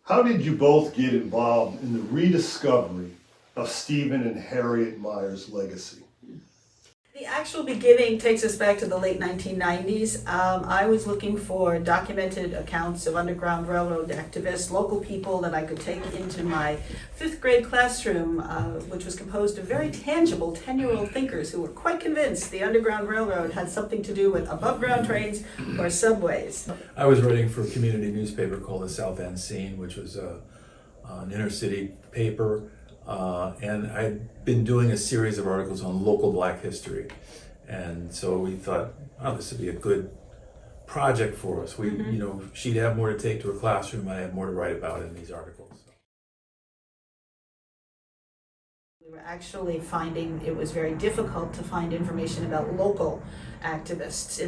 How did you both get involved in the rediscovery of Stephen and Harriet Meyer's legacy? The actual beginning takes us back to the late 1990s. I was looking for documented accounts of Underground Railroad activists, local people that I could take into my fifth grade classroom, which was composed of very tangible 10-year-old thinkers who were quite convinced the Underground Railroad had something to do with above-ground trains or subways. I was writing for a community newspaper called the South End Scene, which was an inner city paper. And I'd been doing a series of articles on local Black history. And so we thought, oh, this would be a good project for us. She'd have more to take to her classroom, I'd have more to write about in these articles. We were actually finding it was very difficult to find information about local activists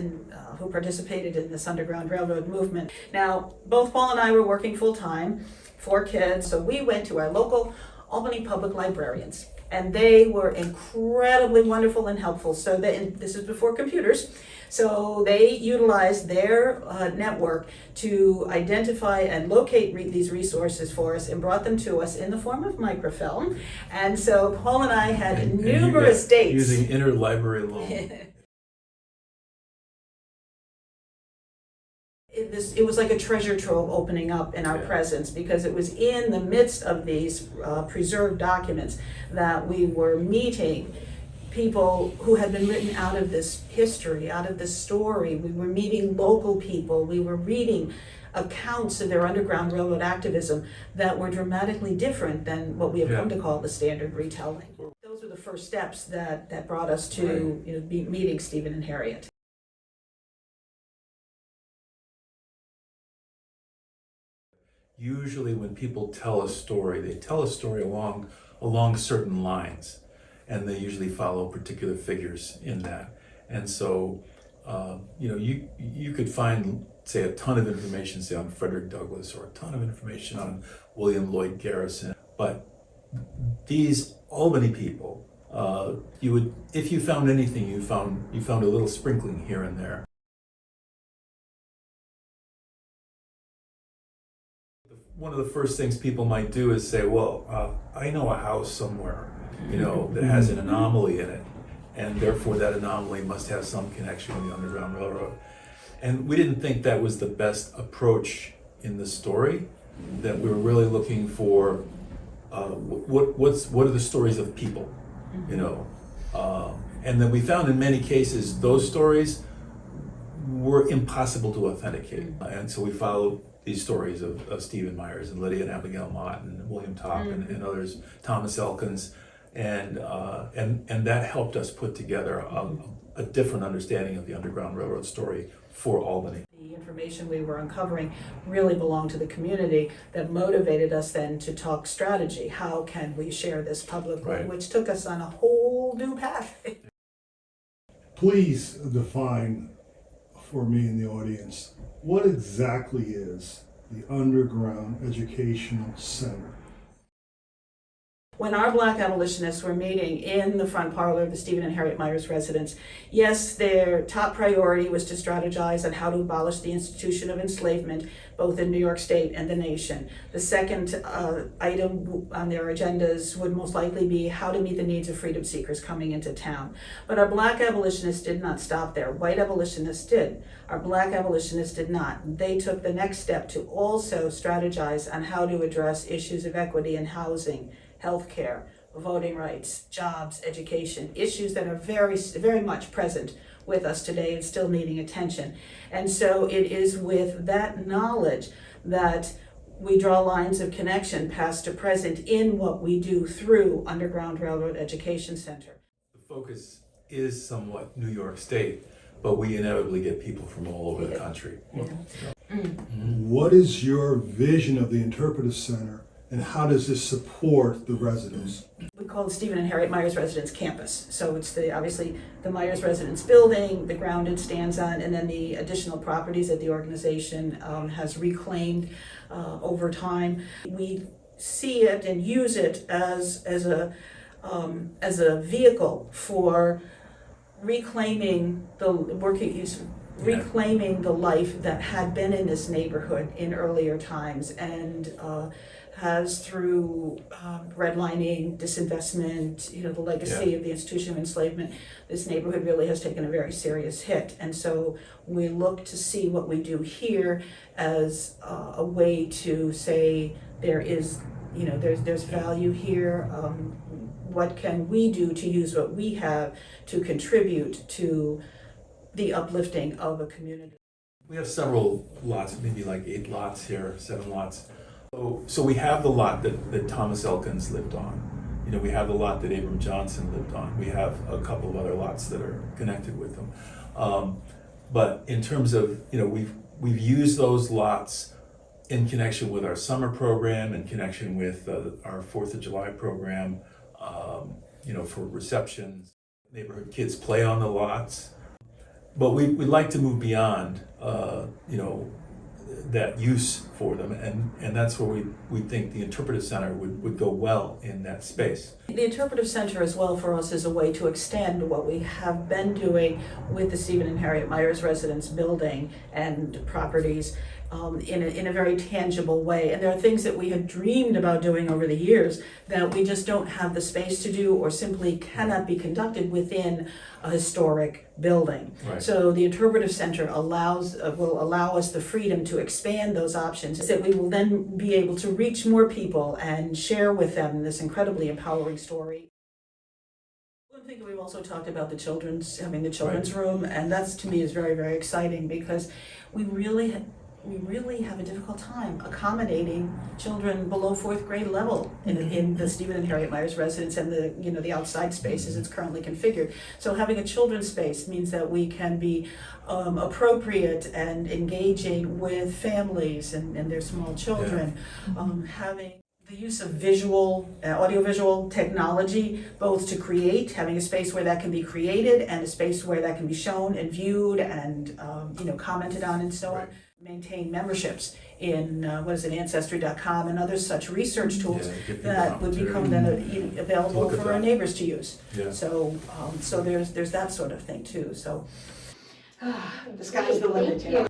who participated in this Underground Railroad movement. Now, both Paul and I were working full-time, 4 kids, so we went to our local Albany public librarians, and they were incredibly wonderful and helpful. So this is before computers, so they utilized their network to identify and locate these resources for us and brought them to us in the form of microfilm. And so Paul and I had numerous dates. Using interlibrary loan. It was like a treasure trove opening up in our presence, because it was in the midst of these preserved documents that we were meeting people who had been written out of this history, out of this story. We were meeting local people. We were reading accounts of their Underground Railroad activism that were dramatically different than what we have come to call the standard retelling. Those were the first steps that brought us to meeting Stephen and Harriet. Usually when people tell a story, they tell a story along certain lines, and they usually follow particular figures in that. And so, you could find, say, a ton of information, say, on Frederick Douglass, or a ton of information on William Lloyd Garrison. But these Albany people, if you found anything, you found a little sprinkling here and there. One of the first things people might do is say, well, I know a house somewhere, that has an anomaly in it, and therefore that anomaly must have some connection with the Underground Railroad. And we didn't think that was the best approach in the story, that we were really looking for what are the stories of people, and then we found in many cases those stories were impossible to authenticate. And so we followed these stories of Stephen Myers and Lydia and Abigail Mott and William Topp and others, Thomas Elkins, and that helped us put together a different understanding of the Underground Railroad story for Albany. The information we were uncovering really belonged to the community, that motivated us then to talk strategy. How can we share this publicly? Right. Which took us on a whole new path. Please define for me and the audience, what exactly is the Underground Educational Center? When our Black abolitionists were meeting in the front parlor of the Stephen and Harriet Meyer's residence, yes, their top priority was to strategize on how to abolish the institution of enslavement, both in New York State and the nation. The second item on their agendas would most likely be how to meet the needs of freedom seekers coming into town. But our Black abolitionists did not stop there. White abolitionists did. Our Black abolitionists did not. They took the next step to also strategize on how to address issues of equity in housing, healthcare, voting rights, jobs, education, issues that are very, very much present with us today and still needing attention. And so it is with that knowledge that we draw lines of connection past to present in what we do through Underground Railroad Education Center. The focus is somewhat New York State, but we inevitably get people from all over the country. What is your vision of the Interpretive Center, and how does this support the residents? We call the Stephen and Harriet Meyer's Residence Campus. So it's obviously the Meyer's Residence building, the ground it stands on, and then the additional properties that the organization has reclaimed over time. We see it and use it as a vehicle for reclaiming the reclaiming the life that had been in this neighborhood in earlier times, and has through redlining, disinvestment, the legacy of the institution of enslavement, this neighborhood really has taken a very serious hit. And so we look to see what we do here as a way to say there is, there's value here. What can we do to use what we have to contribute to the uplifting of a community? We have several lots, maybe like 8 lots here, 7 lots. So we have the lot that Thomas Elkins lived on. We have the lot that Abram Johnson lived on. We have a couple of other lots that are connected with them. But in terms of, we've used those lots in connection with our summer program, in connection with our 4th of July program, for receptions. Neighborhood kids play on the lots. But we'd like to move beyond, that use for them, and that's where we think the Interpretive Center would go well in that space. The Interpretive Center as well for us is a way to extend what we have been doing with the Stephen and Harriet Myers Residence building and properties in a very tangible way. And there are things that we have dreamed about doing over the years that we just don't have the space to do, or simply cannot be conducted within a historic building. Right. So the Interpretive Center will allow us the freedom to expand those options, that we will then be able to reach more people and share with them this incredibly empowering story. One thing that we've also talked about having the children's room, and that's, to me, is very, very exciting, because we really have a difficult time accommodating children below 4th grade level in the Stephen and Harriet Myers residence and the outside space as it's currently configured. So having a children's space means that we can be appropriate and engaging with families and their small children. Having the use of audiovisual technology, both to create, having a space where that can be created and a space where that can be shown and viewed and commented on and so on. Maintain memberships in Ancestry.com and other such research tools that would become then available for our neighbors to use. Yeah. So there's that sort of thing too. So the sky's the limit.